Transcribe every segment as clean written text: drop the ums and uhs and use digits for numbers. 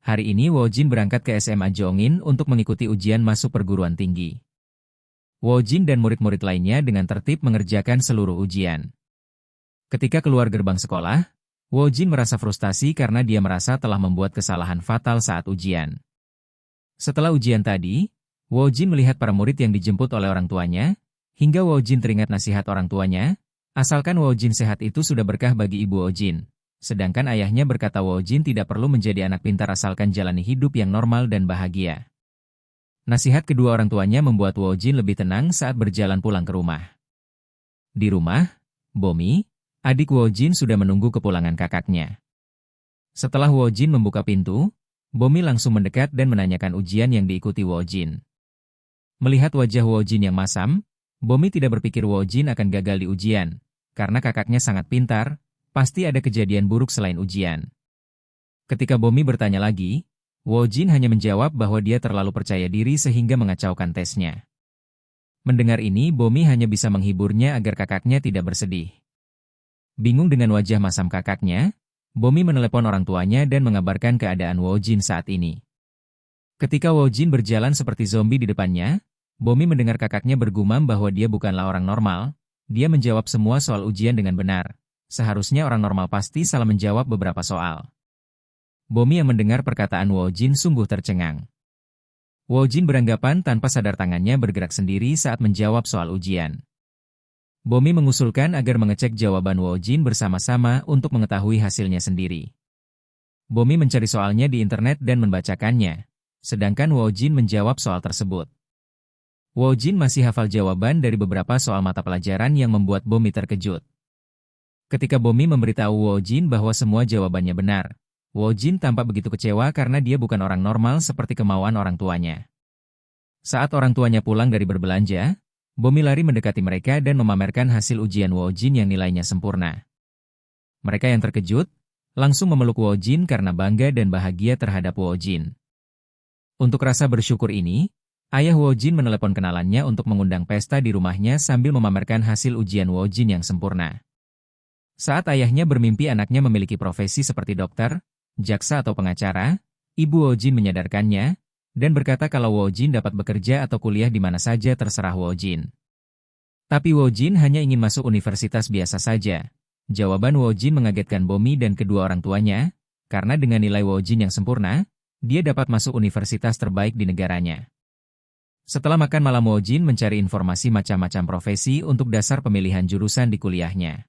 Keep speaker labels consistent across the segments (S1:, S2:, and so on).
S1: Hari ini Wojin berangkat ke SMA Jongin untuk mengikuti ujian masuk perguruan tinggi. Wojin dan murid-murid lainnya dengan tertib mengerjakan seluruh ujian. Ketika keluar gerbang sekolah, Wojin merasa frustasi karena dia merasa telah membuat kesalahan fatal saat ujian. Setelah ujian tadi, Wojin melihat para murid yang dijemput oleh orang tuanya, hingga Wojin teringat nasihat orang tuanya, asalkan Wojin sehat itu sudah berkah bagi ibu Wojin. Sedangkan ayahnya berkata Wojin tidak perlu menjadi anak pintar asalkan jalani hidup yang normal dan bahagia. Nasihat kedua orang tuanya membuat Wojin lebih tenang saat berjalan pulang ke rumah. Di rumah, Bomi, adik Wojin sudah menunggu kepulangan kakaknya. Setelah Wojin membuka pintu, Bomi langsung mendekat dan menanyakan ujian yang diikuti Wojin. Melihat wajah Wojin yang masam, Bomi tidak berpikir Wojin akan gagal di ujian, karena kakaknya sangat pintar, pasti ada kejadian buruk selain ujian. Ketika Bomi bertanya lagi, Wojin hanya menjawab bahwa dia terlalu percaya diri sehingga mengacaukan tesnya. Mendengar ini, Bomi hanya bisa menghiburnya agar kakaknya tidak bersedih. Bingung dengan wajah masam kakaknya, Bomi menelepon orang tuanya dan mengabarkan keadaan Wojin saat ini. Ketika Wojin berjalan seperti zombie di depannya, Bomi mendengar kakaknya bergumam bahwa dia bukanlah orang normal. Dia menjawab semua soal ujian dengan benar. Seharusnya orang normal pasti salah menjawab beberapa soal. Bomi yang mendengar perkataan Wojin sungguh tercengang. Wojin beranggapan tanpa sadar tangannya bergerak sendiri saat menjawab soal ujian. Bomi mengusulkan agar mengecek jawaban Wojin bersama-sama untuk mengetahui hasilnya sendiri. Bomi mencari soalnya di internet dan membacakannya, sedangkan Wojin menjawab soal tersebut. Wojin masih hafal jawaban dari beberapa soal mata pelajaran yang membuat Bomi terkejut. Ketika Bomi memberitahu Wojin bahwa semua jawabannya benar, Wojin tampak begitu kecewa karena dia bukan orang normal seperti kemauan orang tuanya. Saat orang tuanya pulang dari berbelanja, Bomi lari mendekati mereka dan memamerkan hasil ujian Wojin yang nilainya sempurna. Mereka yang terkejut, langsung memeluk Wojin karena bangga dan bahagia terhadap Wojin. Untuk rasa bersyukur ini, ayah Wojin menelepon kenalannya untuk mengundang pesta di rumahnya sambil memamerkan hasil ujian Wojin yang sempurna. Saat ayahnya bermimpi anaknya memiliki profesi seperti dokter, jaksa atau pengacara, ibu Wojin menyadarkannya, dan berkata kalau Wojin dapat bekerja atau kuliah di mana saja terserah Wojin. Tapi Wojin hanya ingin masuk universitas biasa saja. Jawaban Wojin mengagetkan Bomi dan kedua orang tuanya, karena dengan nilai Wojin yang sempurna, dia dapat masuk universitas terbaik di negaranya. Setelah makan malam Wojin mencari informasi macam-macam profesi untuk dasar pemilihan jurusan di kuliahnya.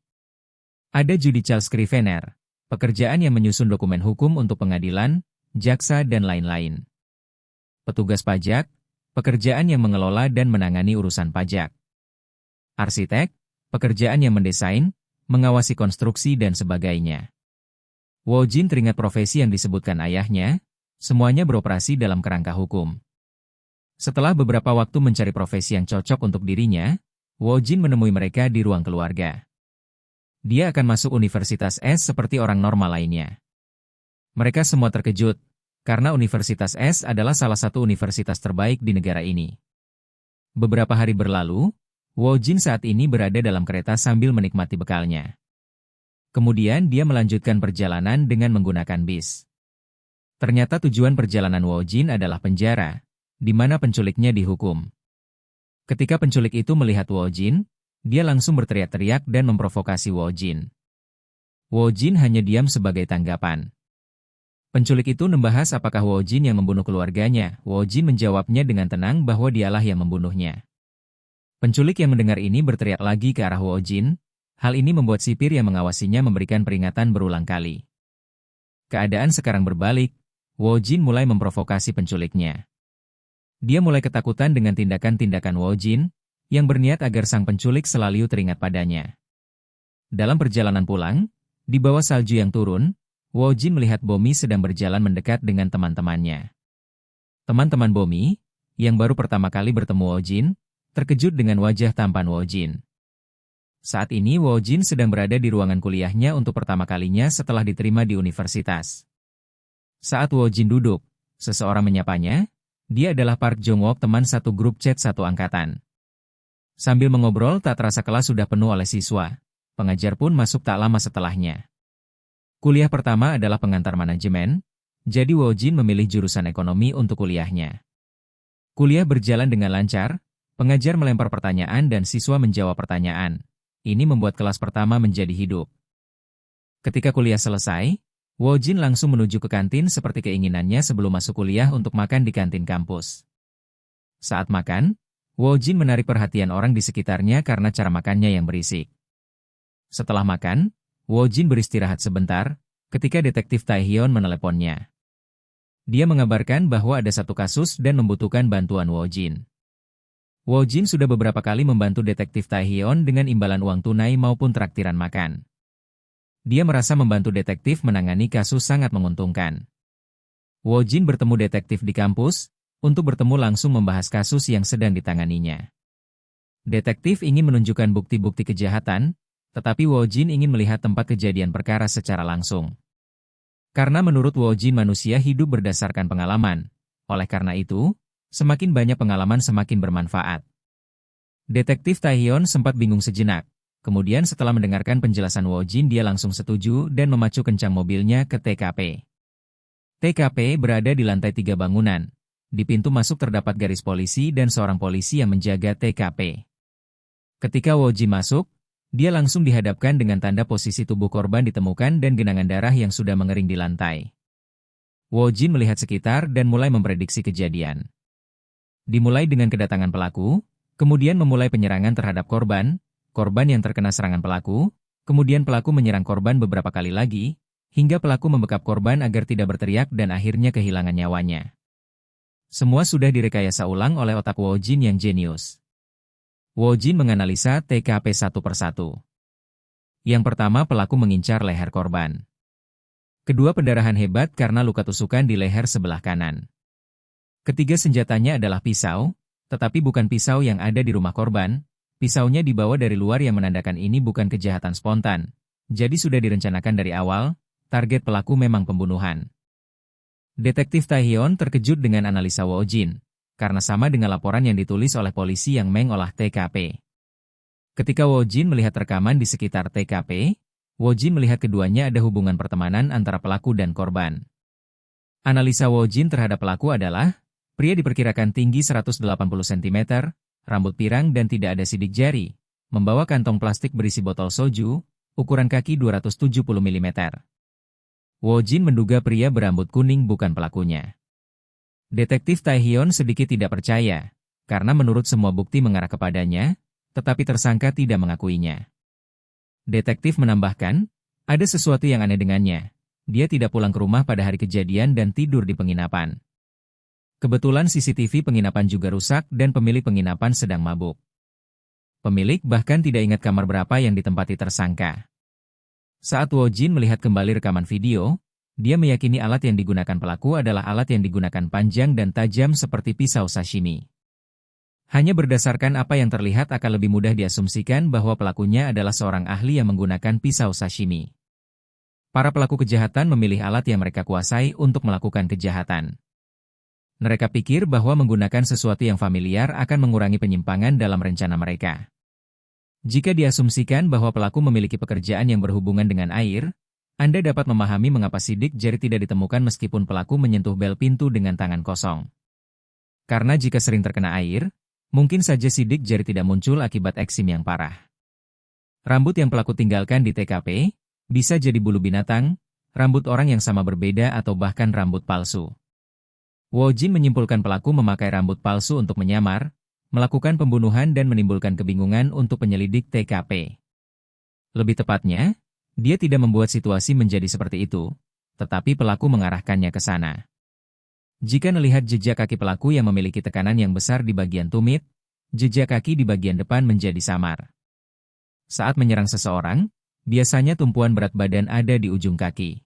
S1: Ada judicial scrivener, pekerjaan yang menyusun dokumen hukum untuk pengadilan, jaksa dan lain-lain. Petugas pajak, pekerjaan yang mengelola dan menangani urusan pajak. Arsitek, pekerjaan yang mendesain, mengawasi konstruksi dan sebagainya. Wojin teringat profesi yang disebutkan ayahnya, semuanya beroperasi dalam kerangka hukum. Setelah beberapa waktu mencari profesi yang cocok untuk dirinya, Wojin menemui mereka di ruang keluarga. Dia akan masuk Universitas S seperti orang normal lainnya. Mereka semua terkejut, karena Universitas S adalah salah satu universitas terbaik di negara ini. Beberapa hari berlalu, Wojin saat ini berada dalam kereta sambil menikmati bekalnya. Kemudian dia melanjutkan perjalanan dengan menggunakan bis. Ternyata tujuan perjalanan Wojin adalah penjara, di mana penculiknya dihukum. Ketika penculik itu melihat Wojin, dia langsung berteriak-teriak dan memprovokasi Wojin. Wojin hanya diam sebagai tanggapan. Penculik itu membahas apakah Wojin yang membunuh keluarganya. Wojin menjawabnya dengan tenang bahwa dialah yang membunuhnya. Penculik yang mendengar ini berteriak lagi ke arah Wojin. Hal ini membuat sipir yang mengawasinya memberikan peringatan berulang kali. Keadaan sekarang berbalik. Wojin mulai memprovokasi penculiknya. Dia mulai ketakutan dengan tindakan-tindakan Wojin, yang berniat agar sang penculik selalu teringat padanya. Dalam perjalanan pulang, di bawah salju yang turun, Wojin melihat Bomi sedang berjalan mendekat dengan teman-temannya. Teman-teman Bomi, yang baru pertama kali bertemu Wojin, terkejut dengan wajah tampan Wojin. Saat ini Wojin sedang berada di ruangan kuliahnya untuk pertama kalinya setelah diterima di universitas. Saat Wojin duduk, seseorang menyapanya. Dia adalah Park Jong-wook, teman satu grup chat satu angkatan. Sambil mengobrol tak terasa kelas sudah penuh oleh siswa. Pengajar pun masuk tak lama setelahnya. Kuliah pertama adalah pengantar manajemen, Jadi Wojin memilih jurusan ekonomi untuk kuliahnya. Kuliah berjalan dengan lancar, pengajar melempar pertanyaan dan siswa menjawab pertanyaan. Ini membuat kelas pertama menjadi hidup. Ketika kuliah selesai, Wojin langsung menuju ke kantin seperti keinginannya sebelum masuk kuliah untuk makan di kantin kampus. Saat makan, Wojin menarik perhatian orang di sekitarnya karena cara makannya yang berisik. Setelah makan, Wojin beristirahat sebentar, ketika detektif Taehyun meneleponnya. Dia mengabarkan bahwa ada satu kasus dan membutuhkan bantuan Wojin. Wojin sudah beberapa kali membantu detektif Taehyun dengan imbalan uang tunai maupun traktiran makan. Dia merasa membantu detektif menangani kasus sangat menguntungkan. Wojin bertemu detektif di kampus, untuk bertemu langsung membahas kasus yang sedang ditanganinya. Detektif ingin menunjukkan bukti-bukti kejahatan, tetapi Wojin ingin melihat tempat kejadian perkara secara langsung. Karena menurut Wojin manusia hidup berdasarkan pengalaman, oleh karena itu, semakin banyak pengalaman semakin bermanfaat. Detektif Taehyun sempat bingung sejenak, kemudian setelah mendengarkan penjelasan Wojin dia langsung setuju dan memacu kencang mobilnya ke TKP. TKP berada di lantai 3 bangunan. Di pintu masuk terdapat garis polisi dan seorang polisi yang menjaga TKP. Ketika Wojin masuk, dia langsung dihadapkan dengan tanda posisi tubuh korban ditemukan dan genangan darah yang sudah mengering di lantai. Wojin melihat sekitar dan mulai memprediksi kejadian. Dimulai dengan kedatangan pelaku, kemudian memulai penyerangan terhadap korban yang terkena serangan pelaku, kemudian pelaku menyerang korban beberapa kali lagi, hingga pelaku membekap korban agar tidak berteriak dan akhirnya kehilangan nyawanya. Semua sudah direkayasa ulang oleh otak Wojin yang jenius. Wojin menganalisa TKP satu persatu. Yang pertama, pelaku mengincar leher korban. Kedua, pendarahan hebat karena luka tusukan di leher sebelah kanan. Ketiga, senjatanya adalah pisau, tetapi bukan pisau yang ada di rumah korban. Pisaunya dibawa dari luar yang menandakan ini bukan kejahatan spontan. Jadi sudah direncanakan dari awal, target pelaku memang pembunuhan. Detektif Taehyun terkejut dengan analisa Wojin, karena sama dengan laporan yang ditulis oleh polisi yang mengolah TKP. Ketika Wojin melihat rekaman di sekitar TKP, Wojin melihat keduanya ada hubungan pertemanan antara pelaku dan korban. Analisa Wojin terhadap pelaku adalah, pria diperkirakan tinggi 180 cm, rambut pirang dan tidak ada sidik jari, membawa kantong plastik berisi botol soju, ukuran kaki 270 mm. Wojin menduga pria berambut kuning bukan pelakunya. Detektif Taehyun sedikit tidak percaya, karena menurut semua bukti mengarah kepadanya, tetapi tersangka tidak mengakuinya. Detektif menambahkan, ada sesuatu yang aneh dengannya. Dia tidak pulang ke rumah pada hari kejadian dan tidur di penginapan. Kebetulan CCTV penginapan juga rusak dan pemilik penginapan sedang mabuk. Pemilik bahkan tidak ingat kamar berapa yang ditempati tersangka. Saat Wojin melihat kembali rekaman video, dia meyakini alat yang digunakan pelaku adalah alat yang digunakan panjang dan tajam seperti pisau sashimi. Hanya berdasarkan apa yang terlihat akan lebih mudah diasumsikan bahwa pelakunya adalah seorang ahli yang menggunakan pisau sashimi. Para pelaku kejahatan memilih alat yang mereka kuasai untuk melakukan kejahatan. Mereka pikir bahwa menggunakan sesuatu yang familiar akan mengurangi penyimpangan dalam rencana mereka. Jika diasumsikan bahwa pelaku memiliki pekerjaan yang berhubungan dengan air, Anda dapat memahami mengapa sidik jari tidak ditemukan meskipun pelaku menyentuh bel pintu dengan tangan kosong. Karena jika sering terkena air, mungkin saja sidik jari tidak muncul akibat eksim yang parah. Rambut yang pelaku tinggalkan di TKP, bisa jadi bulu binatang, rambut orang yang sama berbeda atau bahkan rambut palsu. Wojin menyimpulkan pelaku memakai rambut palsu untuk menyamar, melakukan pembunuhan dan menimbulkan kebingungan untuk penyelidik TKP. Lebih tepatnya, dia tidak membuat situasi menjadi seperti itu, tetapi pelaku mengarahkannya ke sana. Jika melihat jejak kaki pelaku yang memiliki tekanan yang besar di bagian tumit, jejak kaki di bagian depan menjadi samar. Saat menyerang seseorang, biasanya tumpuan berat badan ada di ujung kaki.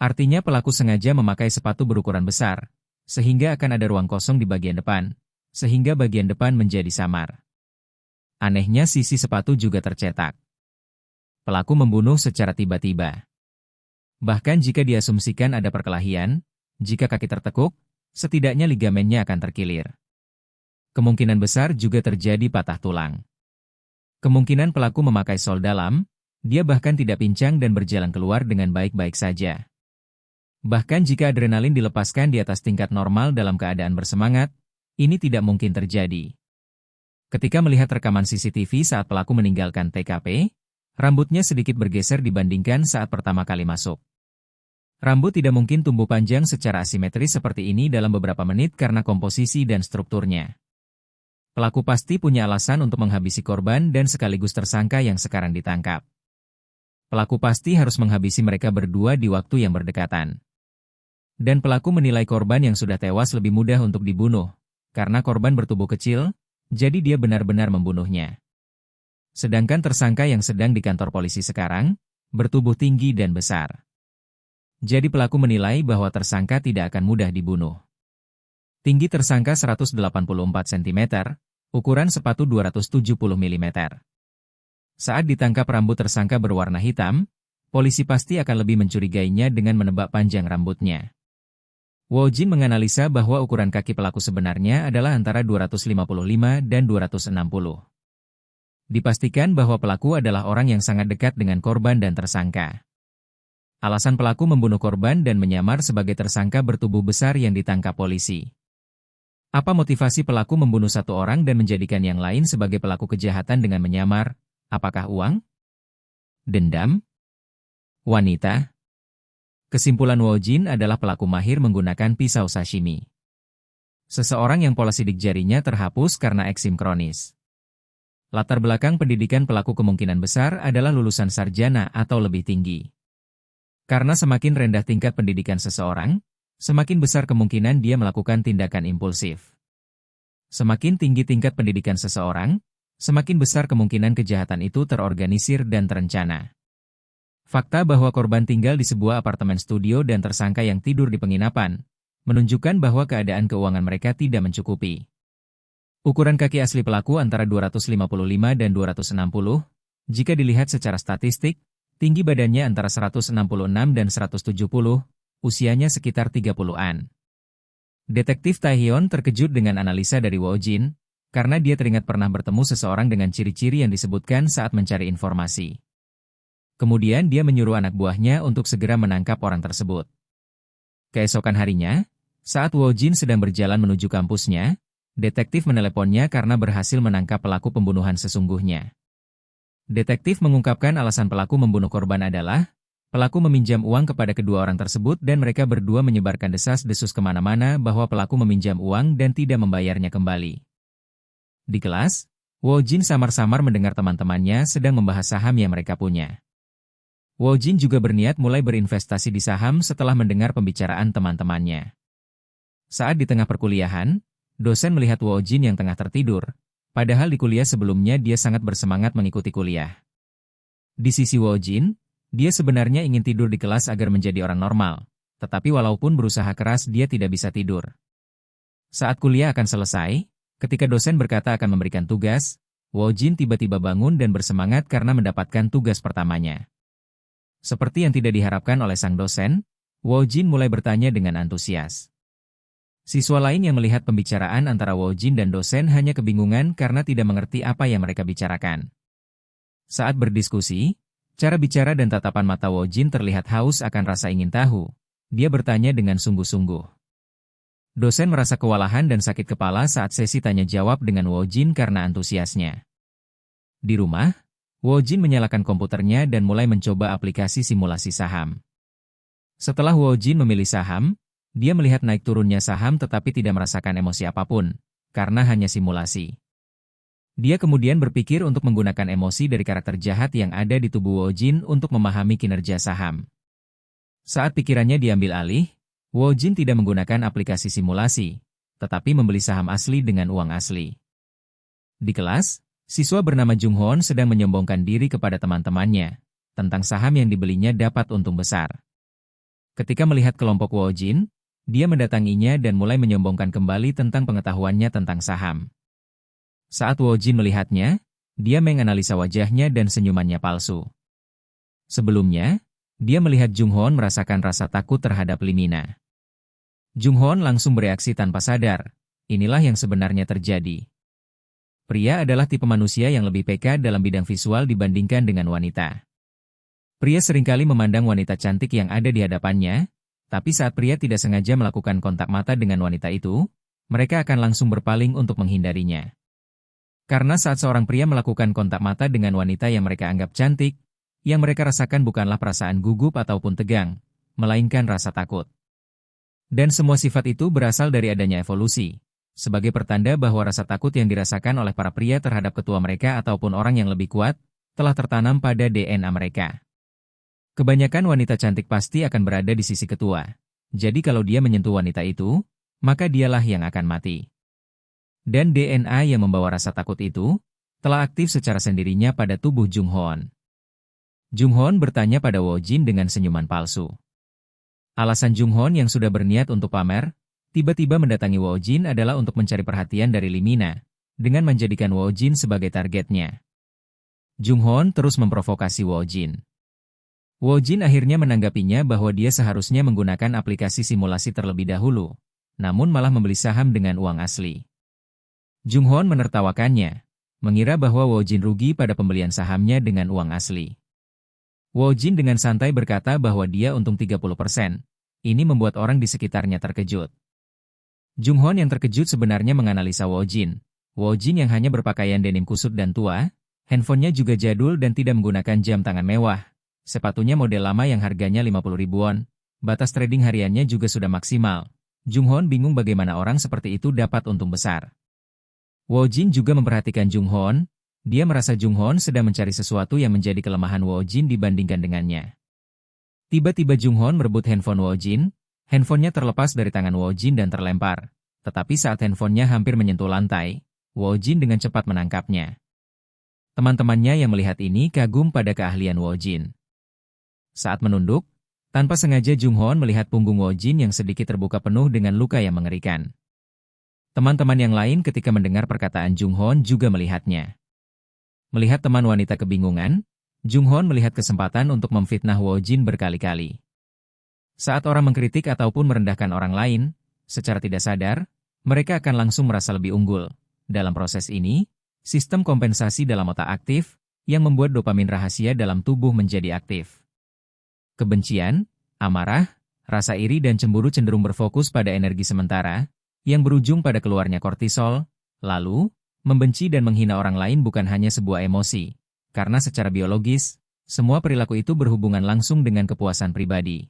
S1: Artinya pelaku sengaja memakai sepatu berukuran besar, sehingga akan ada ruang kosong di bagian depan, sehingga bagian depan menjadi samar. Anehnya sisi sepatu juga tercetak. Pelaku membunuh secara tiba-tiba. Bahkan jika diasumsikan ada perkelahian, jika kaki tertekuk, setidaknya ligamennya akan terkilir. Kemungkinan besar juga terjadi patah tulang. Kemungkinan pelaku memakai sol dalam, dia bahkan tidak pincang dan berjalan keluar dengan baik-baik saja. Bahkan jika adrenalin dilepaskan di atas tingkat normal dalam keadaan bersemangat, ini tidak mungkin terjadi. Ketika melihat rekaman CCTV saat pelaku meninggalkan TKP, rambutnya sedikit bergeser dibandingkan saat pertama kali masuk. Rambut tidak mungkin tumbuh panjang secara asimetris seperti ini dalam beberapa menit karena komposisi dan strukturnya. Pelaku pasti punya alasan untuk menghabisi korban dan sekaligus tersangka yang sekarang ditangkap. Pelaku pasti harus menghabisi mereka berdua di waktu yang berdekatan. Dan pelaku menilai korban yang sudah tewas lebih mudah untuk dibunuh, karena korban bertubuh kecil, jadi dia benar-benar membunuhnya. Sedangkan tersangka yang sedang di kantor polisi sekarang, bertubuh tinggi dan besar. Jadi pelaku menilai bahwa tersangka tidak akan mudah dibunuh. Tinggi tersangka 184 cm, ukuran sepatu 270 mm. Saat ditangkap rambut tersangka berwarna hitam, polisi pasti akan lebih mencurigainya dengan menebak panjang rambutnya. Wojin menganalisa bahwa ukuran kaki pelaku sebenarnya adalah antara 255 dan 260. Dipastikan bahwa pelaku adalah orang yang sangat dekat dengan korban dan tersangka. Alasan pelaku membunuh korban dan menyamar sebagai tersangka bertubuh besar yang ditangkap polisi. Apa motivasi pelaku membunuh satu orang dan menjadikan yang lain sebagai pelaku kejahatan dengan menyamar? Apakah uang? Dendam? Wanita? Kesimpulan Wojin adalah pelaku mahir menggunakan pisau sashimi. Seseorang yang pola sidik jarinya terhapus karena eksim kronis. Latar belakang pendidikan pelaku kemungkinan besar adalah lulusan sarjana atau lebih tinggi. Karena semakin rendah tingkat pendidikan seseorang, semakin besar kemungkinan dia melakukan tindakan impulsif. Semakin tinggi tingkat pendidikan seseorang, semakin besar kemungkinan kejahatan itu terorganisir dan terencana. Fakta bahwa korban tinggal di sebuah apartemen studio dan tersangka yang tidur di penginapan, menunjukkan bahwa keadaan keuangan mereka tidak mencukupi. Ukuran kaki asli pelaku antara 255 dan 260, jika dilihat secara statistik, tinggi badannya antara 166 dan 170, usianya sekitar 30-an. Detektif Taehyun terkejut dengan analisa dari Wojin, karena dia teringat pernah bertemu seseorang dengan ciri-ciri yang disebutkan saat mencari informasi. Kemudian dia menyuruh anak buahnya untuk segera menangkap orang tersebut. Keesokan harinya, saat Wojin sedang berjalan menuju kampusnya, detektif meneleponnya karena berhasil menangkap pelaku pembunuhan sesungguhnya. Detektif mengungkapkan alasan pelaku membunuh korban adalah, pelaku meminjam uang kepada kedua orang tersebut dan mereka berdua menyebarkan desas-desus kemana-mana bahwa pelaku meminjam uang dan tidak membayarnya kembali. Di kelas, Wojin samar-samar mendengar teman-temannya sedang membahas saham yang mereka punya. Wojin juga berniat mulai berinvestasi di saham setelah mendengar pembicaraan teman-temannya. Saat di tengah perkuliahan, dosen melihat Wojin yang tengah tertidur, padahal di kuliah sebelumnya dia sangat bersemangat mengikuti kuliah. Di sisi Wojin, dia sebenarnya ingin tidur di kelas agar menjadi orang normal, tetapi walaupun berusaha keras dia tidak bisa tidur. Saat kuliah akan selesai, ketika dosen berkata akan memberikan tugas, Wojin tiba-tiba bangun dan bersemangat karena mendapatkan tugas pertamanya. Seperti yang tidak diharapkan oleh sang dosen, Wojin mulai bertanya dengan antusias. Siswa lain yang melihat pembicaraan antara Wojin dan dosen hanya kebingungan karena tidak mengerti apa yang mereka bicarakan. Saat berdiskusi, cara bicara dan tatapan mata Wojin terlihat haus akan rasa ingin tahu. Dia bertanya dengan sungguh-sungguh. Dosen merasa kewalahan dan sakit kepala saat sesi tanya jawab dengan Wojin karena antusiasnya. Di rumah, Wojin menyalakan komputernya dan mulai mencoba aplikasi simulasi saham. Setelah Wojin memilih saham, dia melihat naik turunnya saham tetapi tidak merasakan emosi apapun, karena hanya simulasi. Dia kemudian berpikir untuk menggunakan emosi dari karakter jahat yang ada di tubuh Wojin untuk memahami kinerja saham. Saat pikirannya diambil alih, Wojin tidak menggunakan aplikasi simulasi, tetapi membeli saham asli dengan uang asli. Di kelas, siswa bernama Jung Hoon sedang menyombongkan diri kepada teman-temannya, tentang saham yang dibelinya dapat untung besar. Ketika melihat kelompok Wojin, dia mendatanginya dan mulai menyombongkan kembali tentang pengetahuannya tentang saham. Saat Wojin melihatnya, dia menganalisa wajahnya dan senyumannya palsu. Sebelumnya, dia melihat Jung Hoon merasakan rasa takut terhadap Limina. Jung Hoon langsung bereaksi tanpa sadar, inilah yang sebenarnya terjadi. Pria adalah tipe manusia yang lebih peka dalam bidang visual dibandingkan dengan wanita. Pria seringkali memandang wanita cantik yang ada di hadapannya, Tapi saat pria tidak sengaja melakukan kontak mata dengan wanita itu, mereka akan langsung berpaling untuk menghindarinya. Karena saat seorang pria melakukan kontak mata dengan wanita yang mereka anggap cantik, yang mereka rasakan bukanlah perasaan gugup ataupun tegang, melainkan rasa takut. Dan semua sifat itu berasal dari adanya evolusi, sebagai pertanda bahwa rasa takut yang dirasakan oleh para pria terhadap ketua mereka ataupun orang yang lebih kuat, telah tertanam pada DNA mereka. Kebanyakan wanita cantik pasti akan berada di sisi ketua. Jadi kalau dia menyentuh wanita itu, maka dialah yang akan mati. Dan DNA yang membawa rasa takut itu, telah aktif secara sendirinya pada tubuh Jung Hoon. Jung Hoon bertanya pada Wo Jin dengan senyuman palsu. Alasan Jung Hoon yang sudah berniat untuk pamer, tiba-tiba mendatangi Wo Jin adalah untuk mencari perhatian dari Lee Mina, dengan menjadikan Wo Jin sebagai targetnya. Jung Hoon terus memprovokasi Wo Jin. Wo Jin akhirnya menanggapinya bahwa dia seharusnya menggunakan aplikasi simulasi terlebih dahulu, namun malah membeli saham dengan uang asli. Jung Hoon menertawakannya, mengira bahwa Wo Jin rugi pada pembelian sahamnya dengan uang asli. Wo Jin dengan santai berkata bahwa dia untung 30%. Ini membuat orang di sekitarnya terkejut. Jung Hoon yang terkejut sebenarnya menganalisa Wo Jin. Wo Jin yang hanya berpakaian denim kusut dan tua, handphonenya juga jadul dan tidak menggunakan jam tangan mewah. Sepatunya model lama yang harganya 50 ribuan, batas trading hariannya juga sudah maksimal. Jung Hoon bingung bagaimana orang seperti itu dapat untung besar. Wo Jin juga memperhatikan Jung Hoon, dia merasa Jung Hoon sedang mencari sesuatu yang menjadi kelemahan Wo Jin dibandingkan dengannya. Tiba-tiba Jung Hoon merebut handphone Wo Jin, handphonenya terlepas dari tangan Wo Jin dan terlempar. Tetapi saat handphonenya hampir menyentuh lantai, Wo Jin dengan cepat menangkapnya. Teman-temannya yang melihat ini kagum pada keahlian Wo Jin. Saat menunduk, tanpa sengaja Jung Hoon melihat punggung Wo Jin yang sedikit terbuka penuh dengan luka yang mengerikan. Teman-teman yang lain ketika mendengar perkataan Jung Hoon juga melihatnya. Melihat teman wanita kebingungan, Jung Hoon melihat kesempatan untuk memfitnah Wo Jin berkali-kali. Saat orang mengkritik ataupun merendahkan orang lain, secara tidak sadar, mereka akan langsung merasa lebih unggul. Dalam proses ini, sistem kompensasi dalam otak aktif, yang membuat dopamin rahasia dalam tubuh menjadi aktif. Kebencian, amarah, rasa iri dan cemburu cenderung berfokus pada energi sementara, yang berujung pada keluarnya kortisol. Lalu, membenci dan menghina orang lain bukan hanya sebuah emosi, karena secara biologis, semua perilaku itu berhubungan langsung dengan kepuasan pribadi.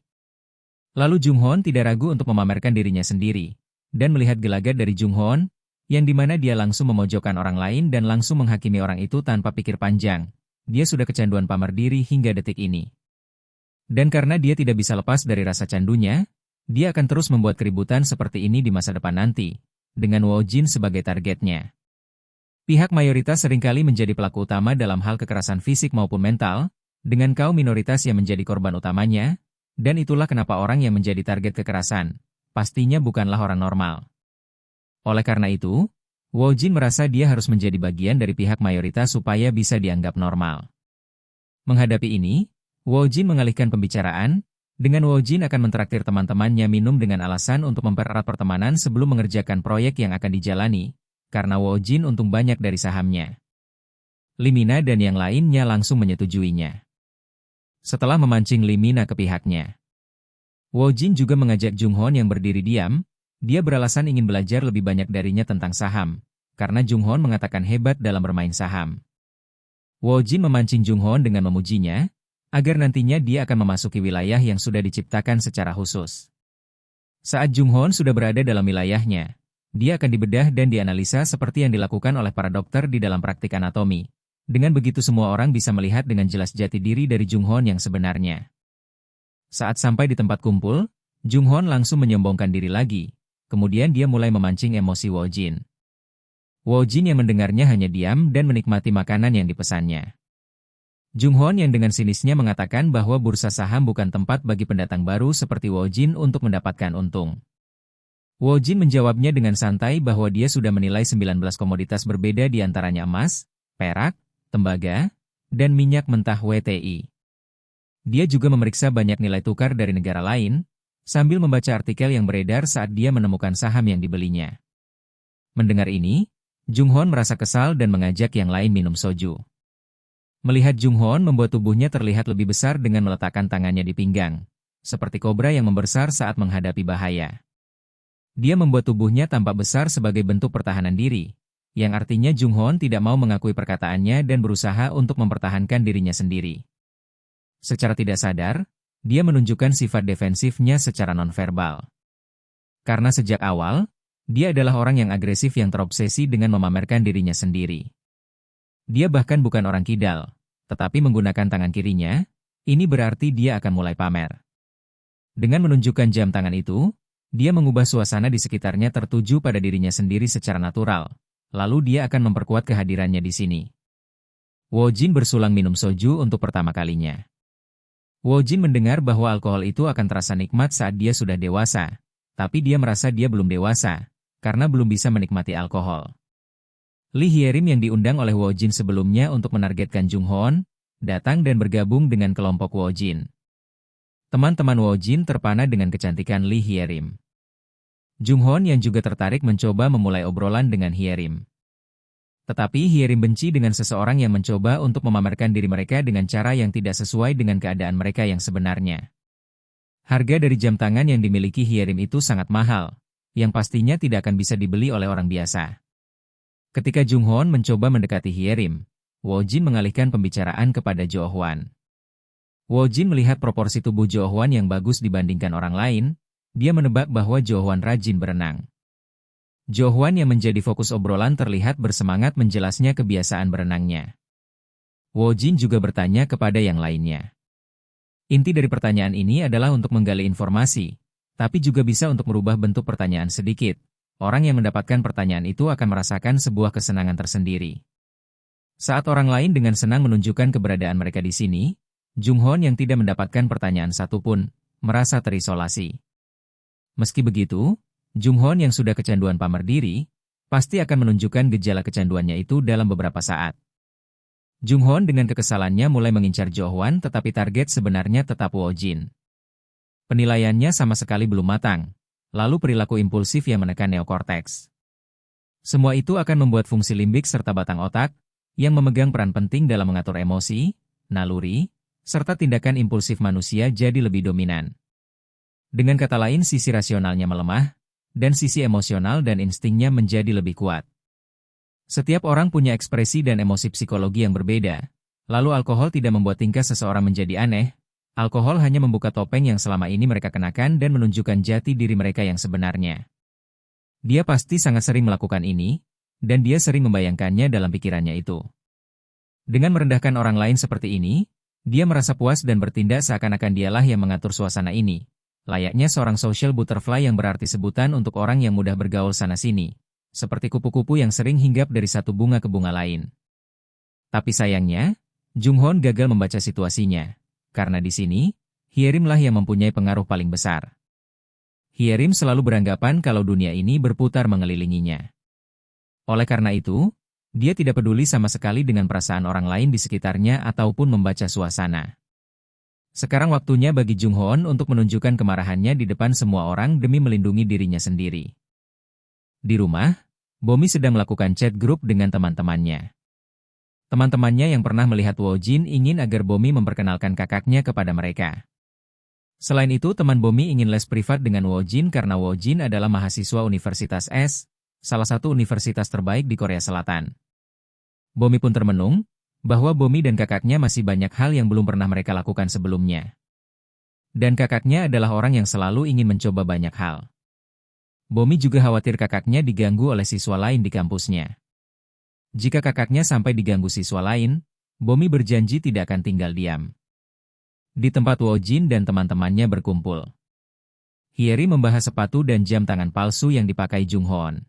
S1: Lalu Jung Hoon tidak ragu untuk memamerkan dirinya sendiri, dan melihat gelagat dari Jung Hoon, yang dimana dia langsung memojokkan orang lain dan langsung menghakimi orang itu tanpa pikir panjang. Dia sudah kecanduan pamer diri hingga detik ini. Dan karena dia tidak bisa lepas dari rasa candunya, dia akan terus membuat keributan seperti ini di masa depan nanti, dengan Wo Jin sebagai targetnya. Pihak mayoritas seringkali menjadi pelaku utama dalam hal kekerasan fisik maupun mental, dengan kaum minoritas yang menjadi korban utamanya, dan itulah kenapa orang yang menjadi target kekerasan, pastinya bukanlah orang normal. Oleh karena itu, Wo Jin merasa dia harus menjadi bagian dari pihak mayoritas supaya bisa dianggap normal. Menghadapi ini, Wo Jin mengalihkan pembicaraan, dengan Wo Jin akan mentraktir teman-temannya minum dengan alasan untuk mempererat pertemanan sebelum mengerjakan proyek yang akan dijalani, karena Wo Jin untung banyak dari sahamnya. Lee Mina dan yang lainnya langsung menyetujuinya. Setelah memancing Lee Mina ke pihaknya, Wo Jin juga mengajak Jung Hoon yang berdiri diam, dia beralasan ingin belajar lebih banyak darinya tentang saham, karena Jung Hoon mengatakan hebat dalam bermain saham. Wo Jin memancing Jung Hoon dengan memujinya, agar nantinya dia akan memasuki wilayah yang sudah diciptakan secara khusus. Saat Jung Hoon sudah berada dalam wilayahnya, dia akan dibedah dan dianalisa seperti yang dilakukan oleh para dokter di dalam praktik anatomi. Dengan begitu semua orang bisa melihat dengan jelas jati diri dari Jung Hoon yang sebenarnya. Saat sampai di tempat kumpul, Jung Hoon langsung menyombongkan diri lagi, kemudian dia mulai memancing emosi Wo Jin. Wo Jin yang mendengarnya hanya diam dan menikmati makanan yang dipesannya. Jung Hoon yang dengan sinisnya mengatakan bahwa bursa saham bukan tempat bagi pendatang baru seperti Wo Jin untuk mendapatkan untung. Wo Jin menjawabnya dengan santai bahwa dia sudah menilai 19 komoditas berbeda di antaranya emas, perak, tembaga, dan minyak mentah WTI. Dia juga memeriksa banyak nilai tukar dari negara lain, sambil membaca artikel yang beredar saat dia menemukan saham yang dibelinya. Mendengar ini, Jung Hoon merasa kesal dan mengajak yang lain minum soju. Melihat Jung Hoon membuat tubuhnya terlihat lebih besar dengan meletakkan tangannya di pinggang. seperti kobra yang membesar saat menghadapi bahaya. Dia membuat tubuhnya tampak besar sebagai bentuk pertahanan diri, yang artinya Jung Hoon tidak mau mengakui perkataannya dan berusaha untuk mempertahankan dirinya sendiri. Secara tidak sadar, dia menunjukkan sifat defensifnya secara nonverbal. Karena sejak awal, dia adalah orang yang agresif yang terobsesi dengan memamerkan dirinya sendiri. Dia bahkan bukan orang kidal, tetapi menggunakan tangan kirinya, ini berarti dia akan mulai pamer. Dengan menunjukkan jam tangan itu, dia mengubah suasana di sekitarnya tertuju pada dirinya sendiri secara natural, lalu dia akan memperkuat kehadirannya di sini. Woo-jin bersulang minum soju untuk pertama kalinya. Woo-jin mendengar bahwa alkohol itu akan terasa nikmat saat dia sudah dewasa, tapi dia merasa dia belum dewasa, karena belum bisa menikmati alkohol. Lee Hye-rim yang diundang oleh Woo-jin sebelumnya untuk menargetkan Jung Hoon, datang dan bergabung dengan kelompok Woo-jin. Teman-teman Woo-jin terpana dengan kecantikan Lee Hye-rim. Jung Hoon yang juga tertarik mencoba memulai obrolan dengan Hye-rim. Tetapi Hye-rim benci dengan seseorang yang mencoba untuk memamerkan diri mereka dengan cara yang tidak sesuai dengan keadaan mereka yang sebenarnya. Harga dari jam tangan yang dimiliki Hye-rim itu sangat mahal, yang pastinya tidak akan bisa dibeli oleh orang biasa. Ketika Jung Hoon mencoba mendekati Hye-rim, Woo-jin mengalihkan pembicaraan kepada Jo Hwan. Woo-jin melihat proporsi tubuh Jo Hwan yang bagus dibandingkan orang lain, dia menebak bahwa Jo Hwan rajin berenang. Jo Hwan yang menjadi fokus obrolan terlihat bersemangat menjelasnya kebiasaan berenangnya. Woo-jin juga bertanya kepada yang lainnya. Inti dari pertanyaan ini adalah untuk menggali informasi, tapi juga bisa untuk merubah bentuk pertanyaan sedikit. Orang yang mendapatkan pertanyaan itu akan merasakan sebuah kesenangan tersendiri. Saat orang lain dengan senang menunjukkan keberadaan mereka di sini, Jung Hoon yang tidak mendapatkan pertanyaan satupun, merasa terisolasi. Meski begitu, Jung Hoon yang sudah kecanduan pamer diri, pasti akan menunjukkan gejala kecanduannya itu dalam beberapa saat. Jung Hoon dengan kekesalannya mulai mengincar Jo Hwan tetapi target sebenarnya tetap Woo-jin. Penilaiannya sama sekali belum matang, lalu perilaku impulsif yang menekan neokorteks. Semua itu akan membuat fungsi limbik serta batang otak, yang memegang peran penting dalam mengatur emosi, naluri, serta tindakan impulsif manusia jadi lebih dominan. Dengan kata lain sisi rasionalnya melemah, dan sisi emosional dan instingnya menjadi lebih kuat. Setiap orang punya ekspresi dan emosi psikologi yang berbeda, lalu alkohol tidak membuat tingkah seseorang menjadi aneh, alkohol hanya membuka topeng yang selama ini mereka kenakan dan menunjukkan jati diri mereka yang sebenarnya. Dia pasti sangat sering melakukan ini, dan dia sering membayangkannya dalam pikirannya itu. Dengan merendahkan orang lain seperti ini, dia merasa puas dan bertindak seakan-akan dialah yang mengatur suasana ini. Layaknya seorang social butterfly yang berarti sebutan untuk orang yang mudah bergaul sana-sini. Seperti kupu-kupu yang sering hinggap dari satu bunga ke bunga lain. Tapi sayangnya, Jung Hoon gagal membaca situasinya. Karena di sini, Hye-rim lah yang mempunyai pengaruh paling besar. Hye-rim selalu beranggapan kalau dunia ini berputar mengelilinginya. Oleh karena itu, dia tidak peduli sama sekali dengan perasaan orang lain di sekitarnya ataupun membaca suasana. Sekarang waktunya bagi Jung Hoon untuk menunjukkan kemarahannya di depan semua orang demi melindungi dirinya sendiri. Di rumah, Bomi sedang melakukan chat grup dengan teman-temannya. Teman-temannya yang pernah melihat Woo-jin ingin agar Bomi memperkenalkan kakaknya kepada mereka. Selain itu, teman Bomi ingin les privat dengan Woo-jin karena Woo-jin adalah mahasiswa Universitas S, salah satu universitas terbaik di Korea Selatan. Bomi pun termenung, bahwa Bomi dan kakaknya masih banyak hal yang belum pernah mereka lakukan sebelumnya. Dan kakaknya adalah orang yang selalu ingin mencoba banyak hal. Bomi juga khawatir kakaknya diganggu oleh siswa lain di kampusnya. Jika kakaknya sampai diganggu siswa lain, Bomi berjanji tidak akan tinggal diam. Di tempat Woo-jin dan teman-temannya berkumpul, Hye-rim membahas sepatu dan jam tangan palsu yang dipakai Jung Hoon.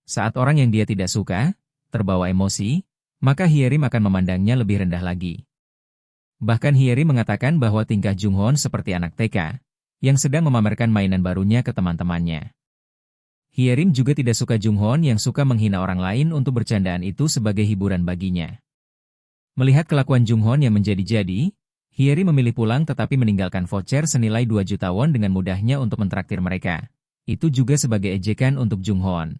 S1: Saat orang yang dia tidak suka terbawa emosi, maka Hye-rim akan memandangnya lebih rendah lagi. Bahkan Hye-rim mengatakan bahwa tingkah Jung Hoon seperti anak TK, yang sedang memamerkan mainan barunya ke teman-temannya. Hye-rim juga tidak suka Jung Hoon yang suka menghina orang lain untuk bercandaan itu sebagai hiburan baginya. Melihat kelakuan Jung Hoon yang menjadi-jadi, Hye-rim memilih pulang tetapi meninggalkan voucher senilai 2 juta won dengan mudahnya untuk mentraktir mereka. Itu juga sebagai ejekan untuk Jung Hoon.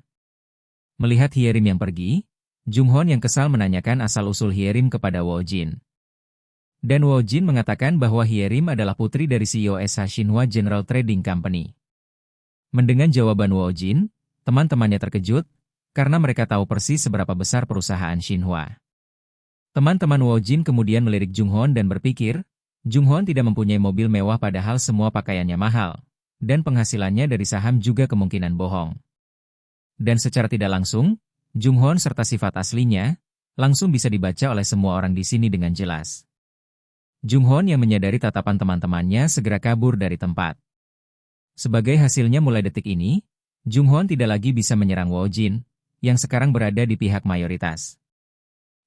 S1: Melihat Hye-rim yang pergi, Jung Hoon yang kesal menanyakan asal-usul Hye-rim kepada Woo-jin. Dan Wo Jin mengatakan bahwa Hyerim adalah putri dari CEO SH Shinhwa General Trading Company. Mendengar jawaban Wo Jin, teman-temannya terkejut, karena mereka tahu persis seberapa besar perusahaan Shinhwa. Teman-teman Wo Jin kemudian melirik Jung Hwan dan berpikir, Jung Hwan tidak mempunyai mobil mewah padahal semua pakaiannya mahal, dan penghasilannya dari saham juga kemungkinan bohong. Dan secara tidak langsung, Jung Hwan serta sifat aslinya, langsung bisa dibaca oleh semua orang di sini dengan jelas. Jung Hwan yang menyadari tatapan teman-temannya segera kabur dari tempat. Sebagai hasilnya mulai detik ini, Jung Hwan tidak lagi bisa menyerang Wo Jin, yang sekarang berada di pihak mayoritas.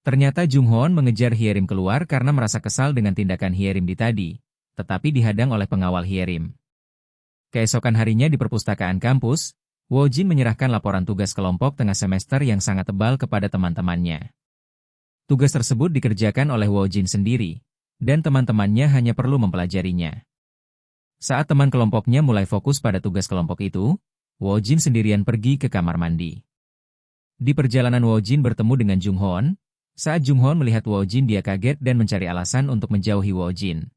S1: Ternyata Jung Hwan mengejar Hyerim keluar karena merasa kesal dengan tindakan Hyerim di tadi, tetapi dihadang oleh pengawal Hyerim. Keesokan harinya di perpustakaan kampus, Wo Jin menyerahkan laporan tugas kelompok tengah semester yang sangat tebal kepada teman-temannya. Tugas tersebut dikerjakan oleh Wo Jin sendiri, dan teman-temannya hanya perlu mempelajarinya. Saat teman kelompoknya mulai fokus pada tugas kelompok itu, Wo Jin sendirian pergi ke kamar mandi. Di perjalanan Wo Jin bertemu dengan Jung Hwan. Saat Jung Hwan melihat Wo Jin dia kaget dan mencari alasan untuk menjauhi Wo Jin.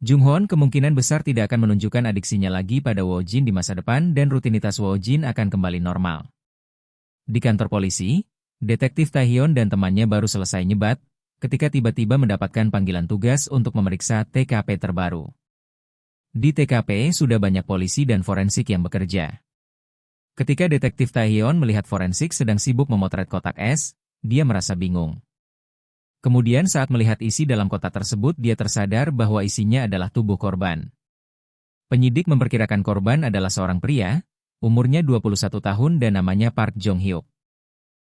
S1: Jung Hwan kemungkinan besar tidak akan menunjukkan adiksinya lagi pada Wo Jin di masa depan dan rutinitas Wo Jin akan kembali normal. Di kantor polisi, Detektif Taehyun dan temannya baru selesai nyebat, ketika tiba-tiba mendapatkan panggilan tugas untuk memeriksa TKP terbaru. Di TKP sudah banyak polisi dan forensik yang bekerja. Ketika Detektif Taehyun melihat forensik sedang sibuk memotret kotak es, dia merasa bingung. Kemudian saat melihat isi dalam kotak tersebut dia tersadar bahwa isinya adalah tubuh korban. Penyidik memperkirakan korban adalah seorang pria, umurnya 21 tahun dan namanya Park Jong Hyuk.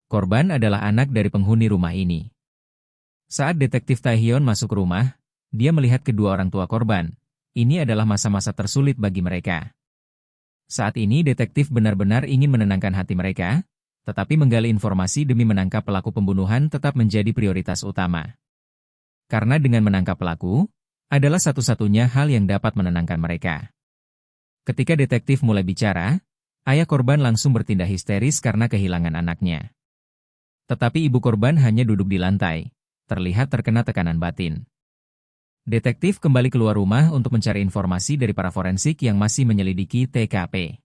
S1: Korban adalah anak dari penghuni rumah ini. Saat Detektif Taehyun masuk rumah, dia melihat kedua orang tua korban. Ini adalah masa-masa tersulit bagi mereka. Saat ini detektif benar-benar ingin menenangkan hati mereka, tetapi menggali informasi demi menangkap pelaku pembunuhan tetap menjadi prioritas utama. Karena dengan menangkap pelaku, adalah satu-satunya hal yang dapat menenangkan mereka. Ketika detektif mulai bicara, ayah korban langsung bertindak histeris karena kehilangan anaknya. Tetapi ibu korban hanya duduk di lantai, terlihat terkena tekanan batin. Detektif kembali keluar rumah untuk mencari informasi dari para forensik yang masih menyelidiki TKP.